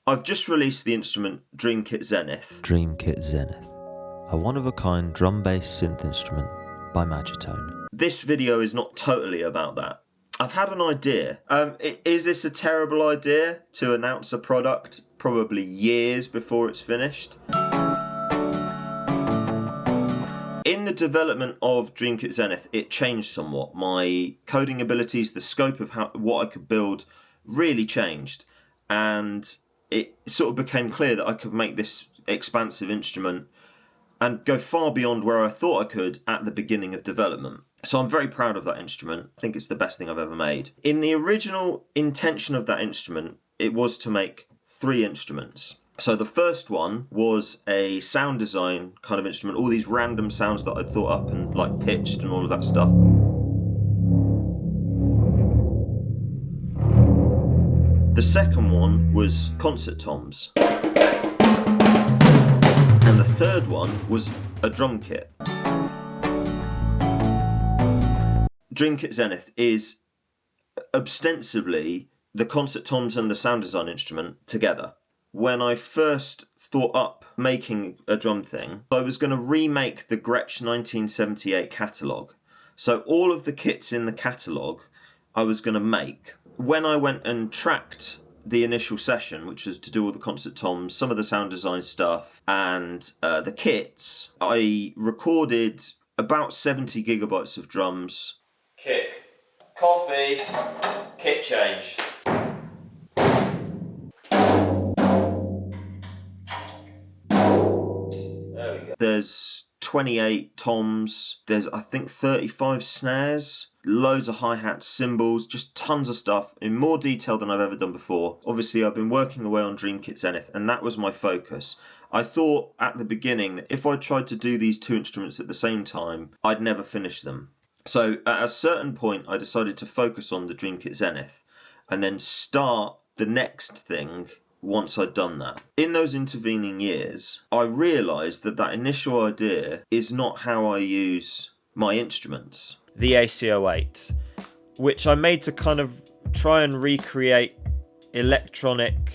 I've just released the instrument Dream Kit Zenith. Dream Kit Zenith, a one-of-a-kind drum-based synth instrument by MAJETONE. This video is not totally about that. I've had an idea. Is this a terrible idea to announce a product probably years before it's finished? In the development of Dream Kit Zenith, it changed somewhat. My coding abilities, the scope of what I could build really changed. And it sort of became clear that I could make this expansive instrument and go far beyond where I thought I could at the beginning of development. So I'm very proud of that instrument. I think it's the best thing I've ever made. In the original intention of that instrument, it was to make 3 instruments. So the first one was a sound design kind of instrument, all these random sounds that I'd thought up and like pitched and all of that stuff. The second one was concert toms. And the third one was a drum kit. Dream Kit Zenith is ostensibly the concert toms and the sound design instrument together. When I first thought up making a drum thing, I was going to remake the Gretsch 1978 catalogue. So all of the kits in the catalogue I was going to make. When I went and tracked the initial session, which was to do all the concert toms, some of the sound design stuff, and the kits, I recorded about 70 gigabytes of drums. Kick, coffee, kit change. There we go. There's 28 toms, there's I think 35 snares, loads of hi-hats, cymbals, just tons of stuff in more detail than I've ever done before. Obviously I've been working away on Dream Kit Zenith and that was my focus. I thought at the beginning that if I tried to do these 2 instruments at the same time, I'd never finish them. So at a certain point I decided to focus on the Dream Kit Zenith and then start the next thing once I'd done that. In those intervening years, I realised that that initial idea is not how I use my instruments. The ACO8, which I made to kind of try and recreate electronic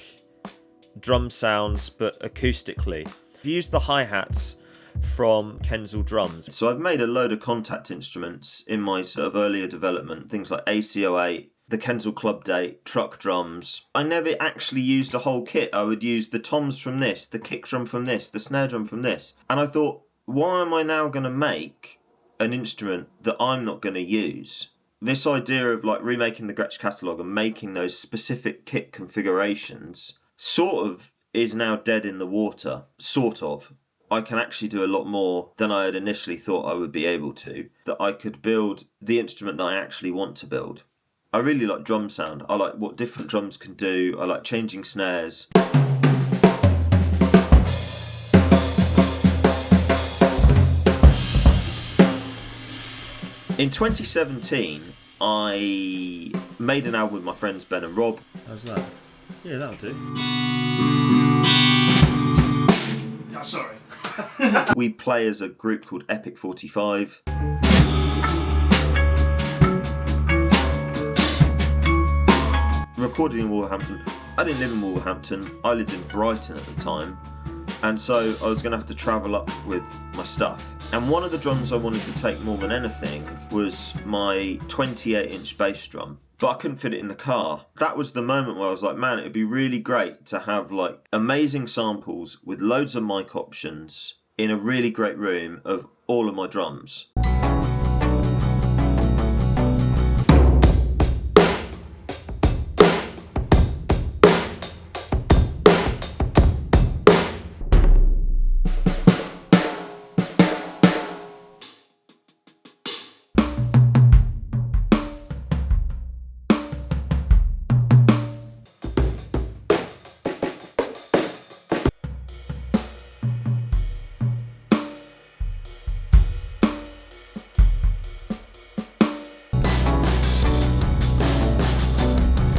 drum sounds but acoustically. I've used the hi-hats from Kenzel drums. So I've made a load of contact instruments in my sort of earlier development, things like ACO8, the Kenzel Club Date, truck drums. I never actually used a whole kit. I would use the toms from this, the kick drum from this, the snare drum from this. And I thought, why am I now going to make an instrument that I'm not going to use? This idea of like remaking the Gretsch catalogue and making those specific kit configurations sort of is now dead in the water. Sort of. I can actually do a lot more than I had initially thought I would be able to. That I could build the instrument that I actually want to build. I really like drum sound. I like what different drums can do. I like changing snares. In 2017, I made an album with my friends Ben and Rob. How's that? Yeah, that'll do. Oh, sorry. We play as a group called Epic 45. Recorded in Wolverhampton. I didn't live in Wolverhampton, I lived in Brighton at the time, and so I was going to have to travel up with my stuff. And one of the drums I wanted to take more than anything was my 28-inch bass drum, but I couldn't fit it in the car. That was the moment where I was like, man, it'd be really great to have like amazing samples with loads of mic options in a really great room of all of my drums.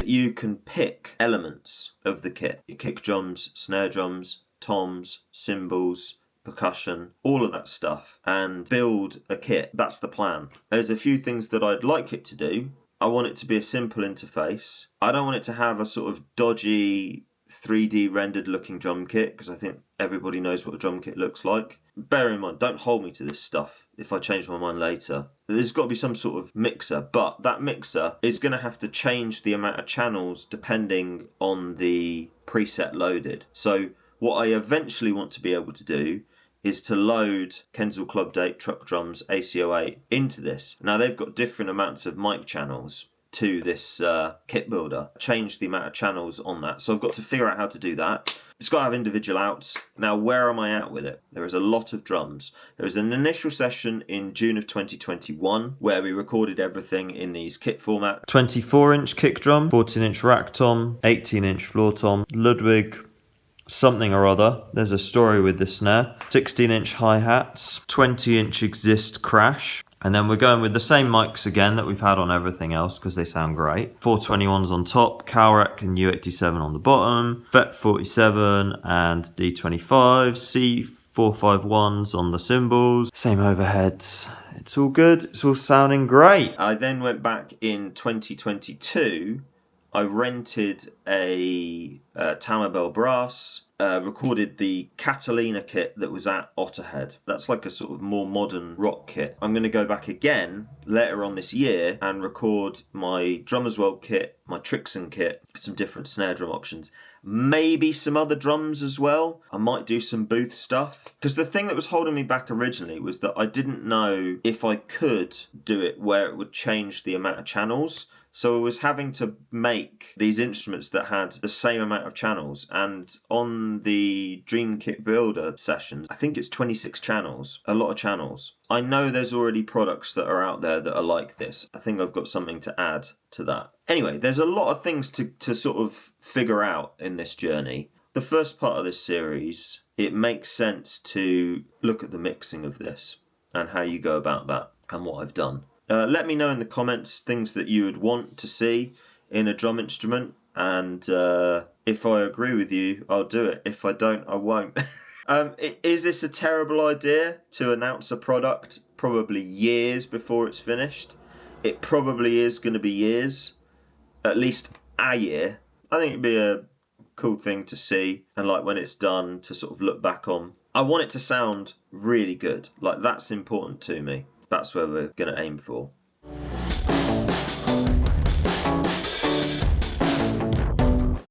You can pick elements of the kit. Your kick drums, snare drums, toms, cymbals, percussion, all of that stuff, and build a kit. That's the plan. There's a few things that I'd like it to do. I want it to be a simple interface. I don't want it to have a sort of dodgy 3D rendered looking drum kit, because I think everybody knows what a drum kit looks like. Bear in mind, don't hold me to this stuff if I change my mind later. There's got to be some sort of mixer, but that mixer is going to have to change the amount of channels depending on the preset loaded. So what I eventually want to be able to do is to load Kensal Club Date, Truck Drums, ACO8 into this. Now they've got different amounts of mic channels to this kit builder. Change the amount of channels on that. So I've got to figure out how to do that. It's got to have individual outs. Now, where am I at with it? There is a lot of drums. There was an initial session in June of 2021 where we recorded everything in these kit format. 24-inch kick drum, 14-inch rack tom, 18-inch floor tom, Ludwig something or other. There's a story with the snare. 16-inch hi-hats, 20-inch exist crash. And then we're going with the same mics again that we've had on everything else because they sound great. 421s on top, Calrec and U87 on the bottom, FET 47 and D25, C451s on the cymbals, same overheads. It's all good, it's all sounding great. I then went back in 2022. I rented a Tamabell brass, recorded the Catalina kit that was at Otterhead. That's like a sort of more modern rock kit. I'm going to go back again later on this year and record my Drummers World kit, my Trixon kit, some different snare drum options. Maybe some other drums as well. I might do some booth stuff. Because the thing that was holding me back originally was that I didn't know if I could do it where it would change the amount of channels. So I was having to make these instruments that had the same amount of channels. And on the Dream Kit Builder sessions, I think it's 26 channels, a lot of channels. I know there's already products that are out there that are like this. I think I've got something to add to that. Anyway, there's a lot of things to sort of figure out in this journey. The first part of this series, it makes sense to look at the mixing of this and how you go about that and what I've done. Let me know in the comments things that you would want to see in a drum instrument, and if I agree with you, I'll do it. If I don't, I won't. Is this a terrible idea to announce a product probably years before it's finished? It probably is going to be years, at least a year. I think it'd be a cool thing to see, and like when it's done, to sort of look back on. I want it to sound really good. Like, that's important to me. That's where we're going to aim for.